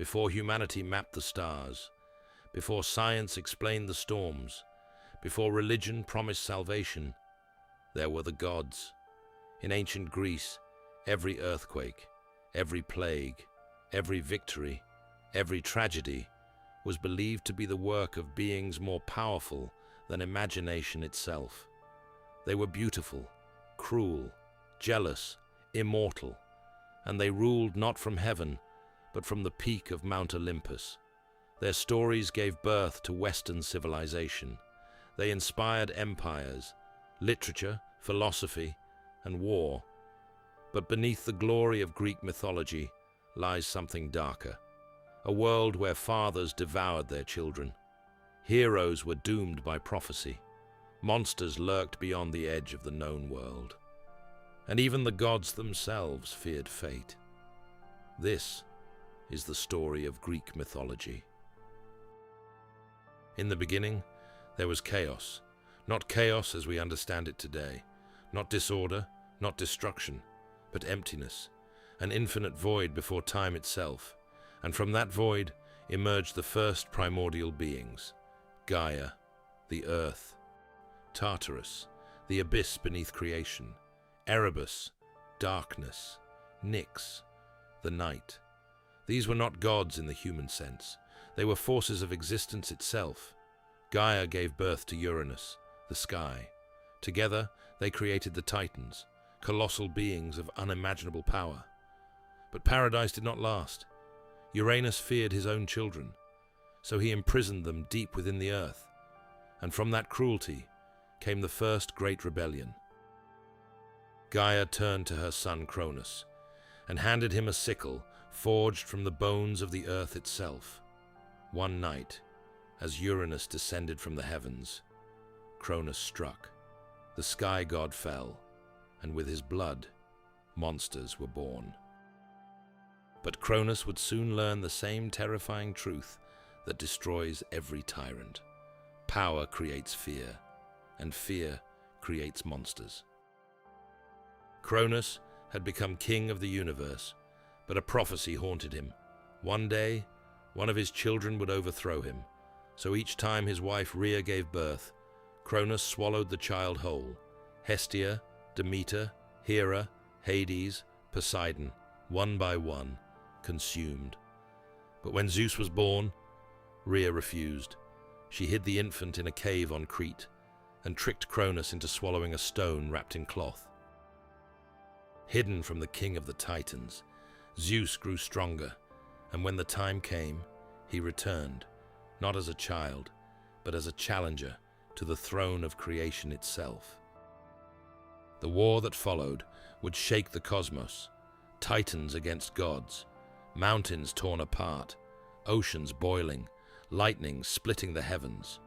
before humanity mapped the stars, before science explained the storms, before religion promised salvation, there were the gods. In ancient Greece, every earthquake, every plague, every victory, every tragedy was believed to be the work of beings more powerful than imagination itself. They were beautiful, cruel, jealous, immortal, and they ruled not from heaven, but from the peak of Mount Olympus. Their stories gave birth to Western civilization. They inspired empires, literature, philosophy, and war. But beneath the glory of Greek mythology lies something darker, a world where fathers devoured their children. Heroes were doomed by prophecy. Monsters lurked beyond the edge of the known world. And even the gods themselves feared fate. This is the story of Greek mythology. In the beginning, there was chaos. Not chaos as we understand it today. Not disorder, not destruction, but emptiness. An infinite void before time itself. And from that void emerged the first primordial beings. Gaia, the earth. Tartarus, the abyss beneath creation. Erebus, darkness. Nyx, the night. These were not gods in the human sense. They were forces of existence itself. Gaia gave birth to Uranus, the sky. Together, they created the Titans, colossal beings of unimaginable power. But paradise did not last. Uranus feared his own children, so he imprisoned them deep within the earth. And from that cruelty came the first great rebellion. Gaia turned to her son Cronus and handed him a sickle forged from the bones of the earth itself. One night, as Uranus descended from the heavens, Cronus struck. The sky god fell, and with his blood, monsters were born. But Cronus would soon learn the same terrifying truth that destroys every tyrant. Power creates fear, and fear creates monsters. Cronus had become king of the universe, but a prophecy haunted him. One day, one of his children would overthrow him, so each time his wife Rhea gave birth, Cronus swallowed the child whole. Hestia, Demeter, Hera, Hades, Poseidon, one by one, consumed. But when Zeus was born, Rhea refused. She hid the infant in a cave on Crete and tricked Cronus into swallowing a stone wrapped in cloth. Hidden from the king of the Titans, Zeus grew stronger, and when the time came, he returned, not as a child, but as a challenger to the throne of creation itself. The war that followed would shake the cosmos, titans against gods, mountains torn apart, oceans boiling, lightning splitting the heavens.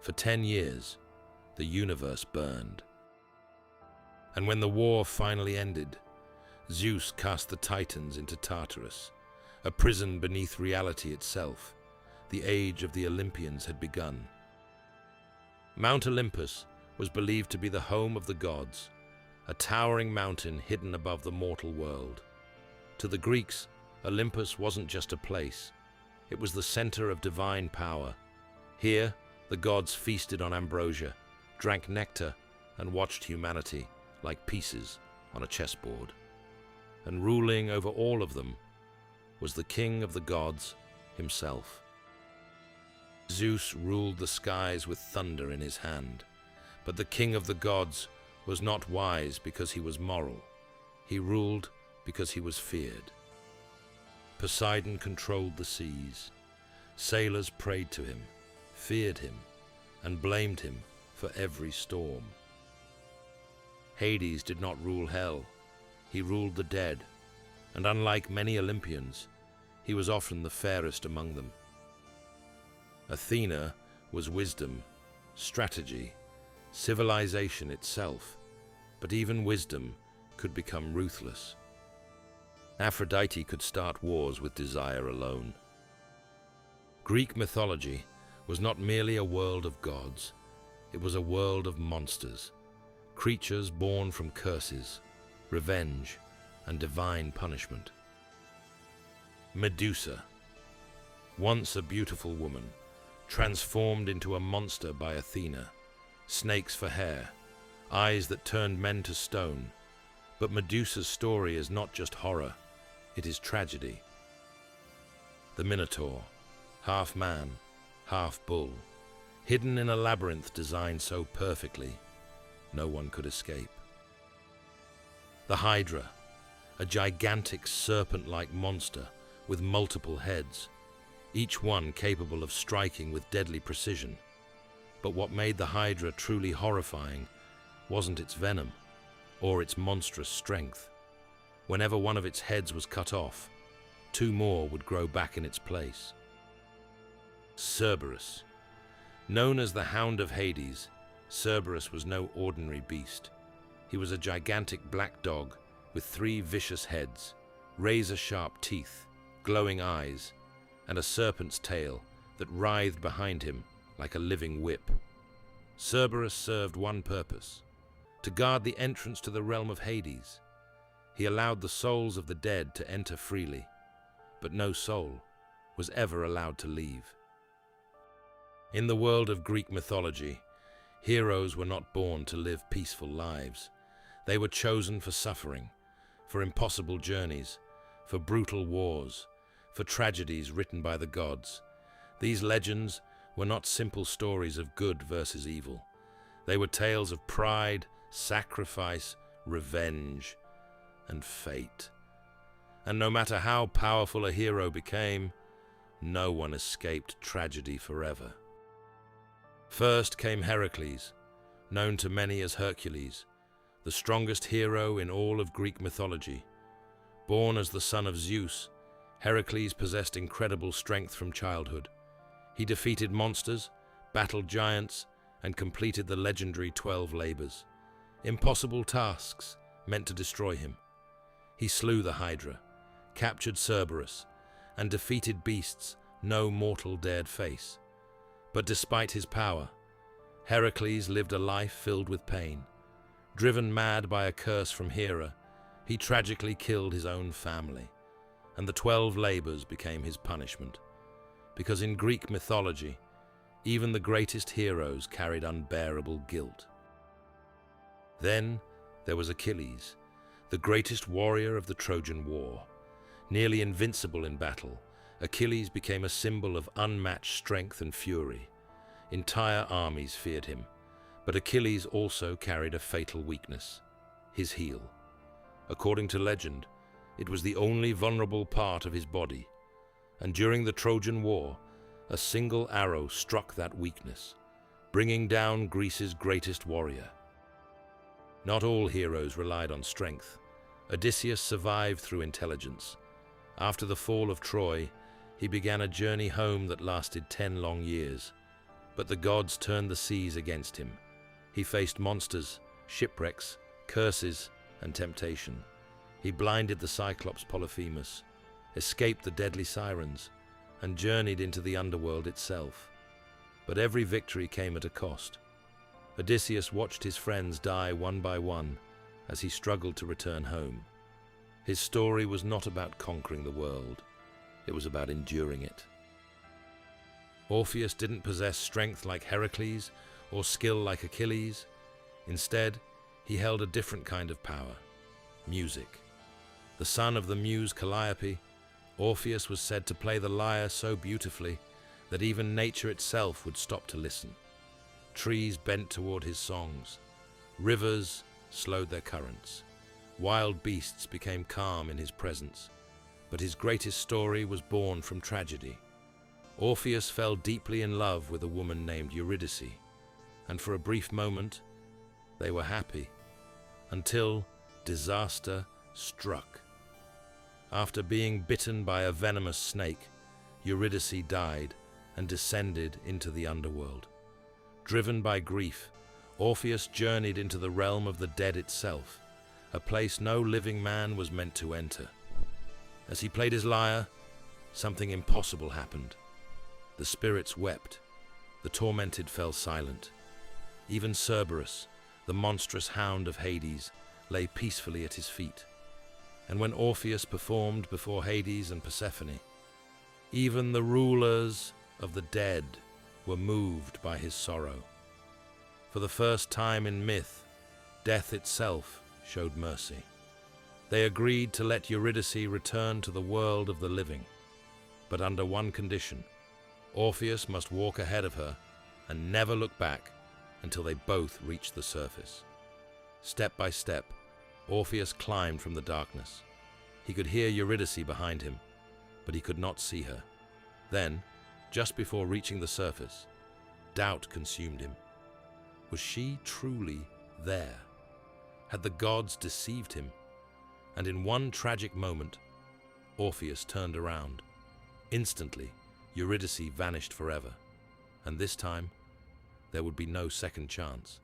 For 10 years, the universe burned. And when the war finally ended, Zeus cast the Titans into Tartarus, a prison beneath reality itself. The age of the Olympians had begun. Mount Olympus was believed to be the home of the gods, a towering mountain hidden above the mortal world. To the Greeks, Olympus wasn't just a place. It was the center of divine power. Here, the gods feasted on ambrosia, drank nectar, and watched humanity like pieces on a chessboard. And ruling over all of them was the king of the gods himself. Zeus ruled the skies with thunder in his hand, but the king of the gods was not wise because he was moral. He ruled because he was feared. Poseidon controlled the seas. Sailors prayed to him, feared him, and blamed him for every storm. Hades did not rule hell. He ruled the dead, and unlike many Olympians, he was often the fairest among them. Athena was wisdom, strategy, civilization itself, but even wisdom could become ruthless. Aphrodite could start wars with desire alone. Greek mythology was not merely a world of gods, it was a world of monsters, creatures born from curses, revenge, and divine punishment. Medusa, Once a beautiful woman, transformed into a monster by Athena, snakes for hair, eyes that turned men to stone. But Medusa's story is not just horror, it is tragedy. The Minotaur, half man, half bull, hidden in a labyrinth designed so perfectly, no one could escape. The Hydra, a gigantic serpent-like monster with multiple heads, each one capable of striking with deadly precision. But what made the Hydra truly horrifying wasn't its venom or its monstrous strength. Whenever one of its heads was cut off, two more would grow back in its place. Cerberus. Known as the Hound of Hades, Cerberus was no ordinary beast. He was a gigantic black dog with 3 vicious heads, razor-sharp teeth, glowing eyes, and a serpent's tail that writhed behind him like a living whip. Cerberus served one purpose: to guard the entrance to the realm of Hades. He allowed the souls of the dead to enter freely, but no soul was ever allowed to leave. In the world of Greek mythology, heroes were not born to live peaceful lives. They were chosen for suffering, for impossible journeys, for brutal wars, for tragedies written by the gods. These legends were not simple stories of good versus evil. They were tales of pride, sacrifice, revenge, and fate. And no matter how powerful a hero became, no one escaped tragedy forever. First came Heracles, known to many as Hercules, the strongest hero in all of Greek mythology. Born as the son of Zeus, Heracles possessed incredible strength from childhood. He defeated monsters, battled giants, and completed the legendary 12 labors. Impossible tasks meant to destroy him. He slew the Hydra, captured Cerberus, and defeated beasts no mortal dared face. But despite his power, Heracles lived a life filled with pain. Driven mad by a curse from Hera, he tragically killed his own family, and the 12 labors became his punishment. Because in Greek mythology, even the greatest heroes carried unbearable guilt. Then there was Achilles, the greatest warrior of the Trojan War. Nearly invincible in battle, Achilles became a symbol of unmatched strength and fury. Entire armies feared him, but Achilles also carried a fatal weakness: his heel. According to legend, it was the only vulnerable part of his body, and during the Trojan War, a single arrow struck that weakness, bringing down Greece's greatest warrior. Not all heroes relied on strength. Odysseus survived through intelligence. After the fall of Troy, he began a journey home that lasted 10 long years. But the gods turned the seas against him. He faced monsters, shipwrecks, curses, and temptation. He blinded the Cyclops Polyphemus, escaped the deadly sirens, and journeyed into the Underworld itself. But every victory came at a cost. Odysseus watched his friends die one by one as he struggled to return home. His story was not about conquering the world. It was about enduring it. Orpheus didn't possess strength like Heracles or skill like Achilles. Instead, he held a different kind of power: music. The son of the muse Calliope, Orpheus was said to play the lyre so beautifully that even nature itself would stop to listen. Trees bent toward his songs. Rivers slowed their currents. Wild beasts became calm in his presence. But his greatest story was born from tragedy. Orpheus fell deeply in love with a woman named Eurydice, and for a brief moment, they were happy, until disaster struck. After being bitten by a venomous snake, Eurydice died and descended into the underworld. Driven by grief, Orpheus journeyed into the realm of the dead itself, a place no living man was meant to enter. As he played his lyre, something impossible happened. The spirits wept, the tormented fell silent. Even Cerberus, the monstrous hound of Hades, lay peacefully at his feet. And when Orpheus performed before Hades and Persephone, Even the rulers of the dead were moved by his sorrow. For the first time in myth, death itself showed mercy. They agreed to let Eurydice return to the world of the living, but under one condition: Orpheus must walk ahead of her and never look back until they both reached the surface. Step by step, Orpheus climbed from the darkness. He could hear Eurydice behind him, but he could not see her. Then, just before reaching the surface, doubt consumed him. Was she truly there? Had the gods deceived him? And in one tragic moment, Orpheus turned around. Instantly, Eurydice vanished forever, and this time, there would be no second chance.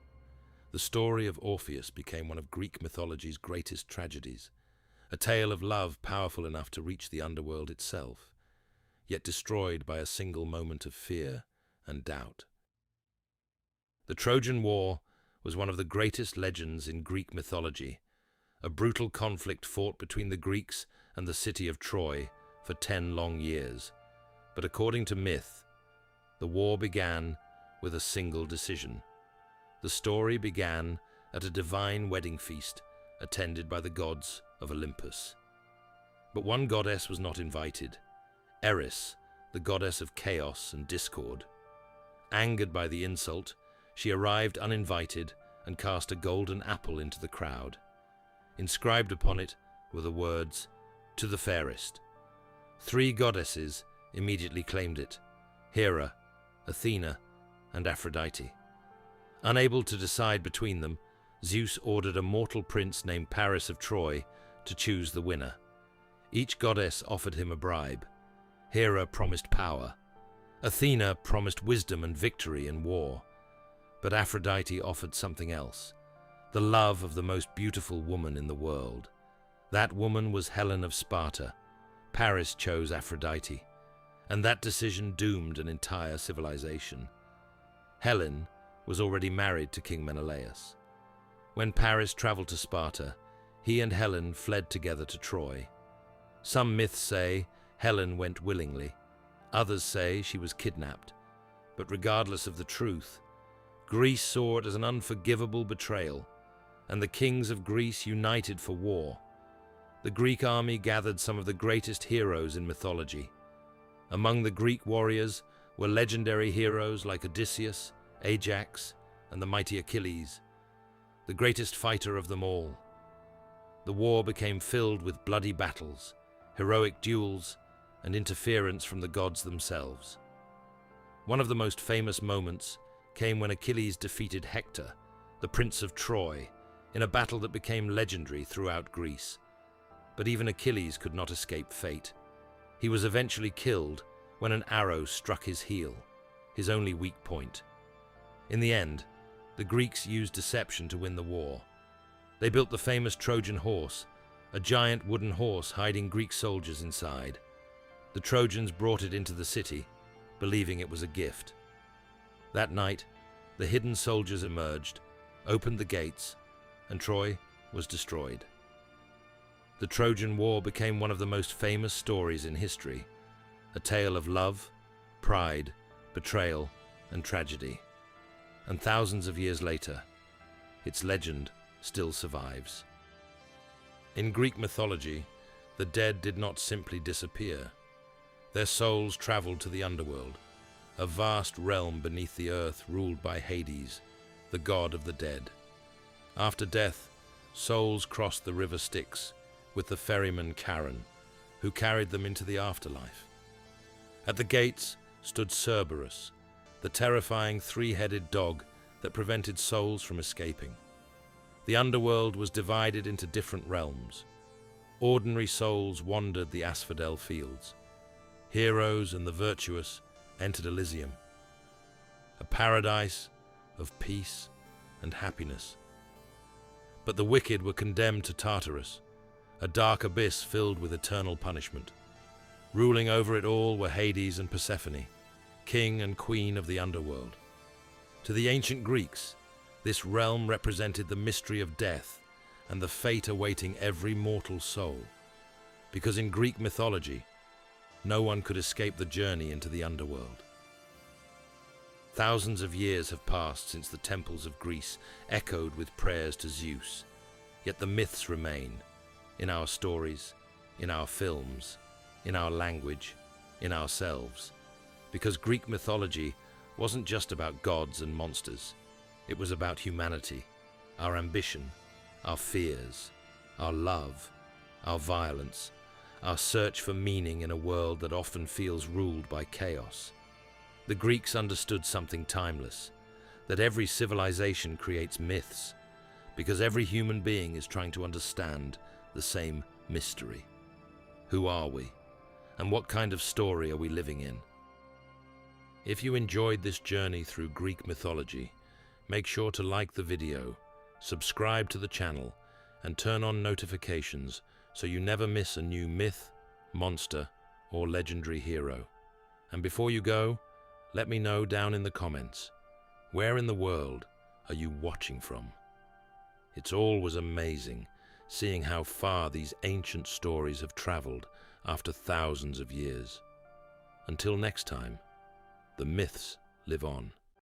The story of Orpheus became one of Greek mythology's greatest tragedies, a tale of love powerful enough to reach the underworld itself, yet destroyed by a single moment of fear and doubt. The Trojan War was one of the greatest legends in Greek mythology, a brutal conflict fought between the Greeks and the city of Troy for 10 long years. But according to myth, the war began with a single decision. The story began at a divine wedding feast attended by the gods of Olympus. But one goddess was not invited: Eris, the goddess of chaos and discord. Angered by the insult, she arrived uninvited and cast a golden apple into the crowd. Inscribed upon it were the words, "To the fairest." 3 goddesses immediately claimed it: Hera, Athena, and Aphrodite. Unable to decide between them, Zeus ordered a mortal prince named Paris of Troy to choose the winner. Each goddess offered him a bribe. Hera promised power. Athena promised wisdom and victory in war. But Aphrodite offered something else: the love of the most beautiful woman in the world. That woman was Helen of Sparta. Paris chose Aphrodite, and that decision doomed an entire civilization. Helen was already married to King Menelaus. When Paris traveled to Sparta, he and Helen fled together to Troy. Some myths say Helen went willingly. Others say she was kidnapped. But regardless of the truth, Greece saw it as an unforgivable betrayal, and the kings of Greece united for war. The Greek army gathered some of the greatest heroes in mythology. Among the Greek warriors were legendary heroes like Odysseus, Ajax, and the mighty Achilles, the greatest fighter of them all. The war became filled with bloody battles, heroic duels, and interference from the gods themselves. One of the most famous moments came when Achilles defeated Hector, the Prince of Troy, in a battle that became legendary throughout Greece. But even Achilles could not escape fate. He was eventually killed when an arrow struck his heel, his only weak point. In the end, the Greeks used deception to win the war. They built the famous Trojan horse, a giant wooden horse hiding Greek soldiers inside. The Trojans brought it into the city, believing it was a gift. That night, the hidden soldiers emerged, opened the gates, and Troy was destroyed. The Trojan War became one of the most famous stories in history, a tale of love, pride, betrayal, and tragedy. And thousands of years later, its legend still survives. In Greek mythology, the dead did not simply disappear. Their souls traveled to the underworld, a vast realm beneath the earth ruled by Hades, the god of the dead. After death, souls crossed the river Styx with the ferryman Charon, who carried them into the afterlife. At the gates stood Cerberus, the terrifying 3-headed dog that prevented souls from escaping. The underworld was divided into different realms. Ordinary souls wandered the asphodel fields. Heroes and the virtuous entered Elysium, a paradise of peace and happiness. But the wicked were condemned to Tartarus, a dark abyss filled with eternal punishment. Ruling over it all were Hades and Persephone, king and queen of the underworld. To the ancient Greeks, this realm represented the mystery of death and the fate awaiting every mortal soul. Because in Greek mythology, no one could escape the journey into the underworld. Thousands of years have passed since the temples of Greece echoed with prayers to Zeus, yet the myths remain, in our stories, in our films, in our language, in ourselves, because Greek mythology wasn't just about gods and monsters. It was about humanity, our ambition, our fears, our love, our violence, our search for meaning in a world that often feels ruled by chaos. The Greeks understood something timeless, that every civilization creates myths, because every human being is trying to understand the same mystery. Who are we? And what kind of story are we living in? If you enjoyed this journey through Greek mythology, make sure to like the video, subscribe to the channel, and turn on notifications so you never miss a new myth, monster, or legendary hero. And before you go, let me know down in the comments, where in the world are you watching from? It's always amazing seeing how far these ancient stories have traveled after thousands of years. Until next time, the myths live on.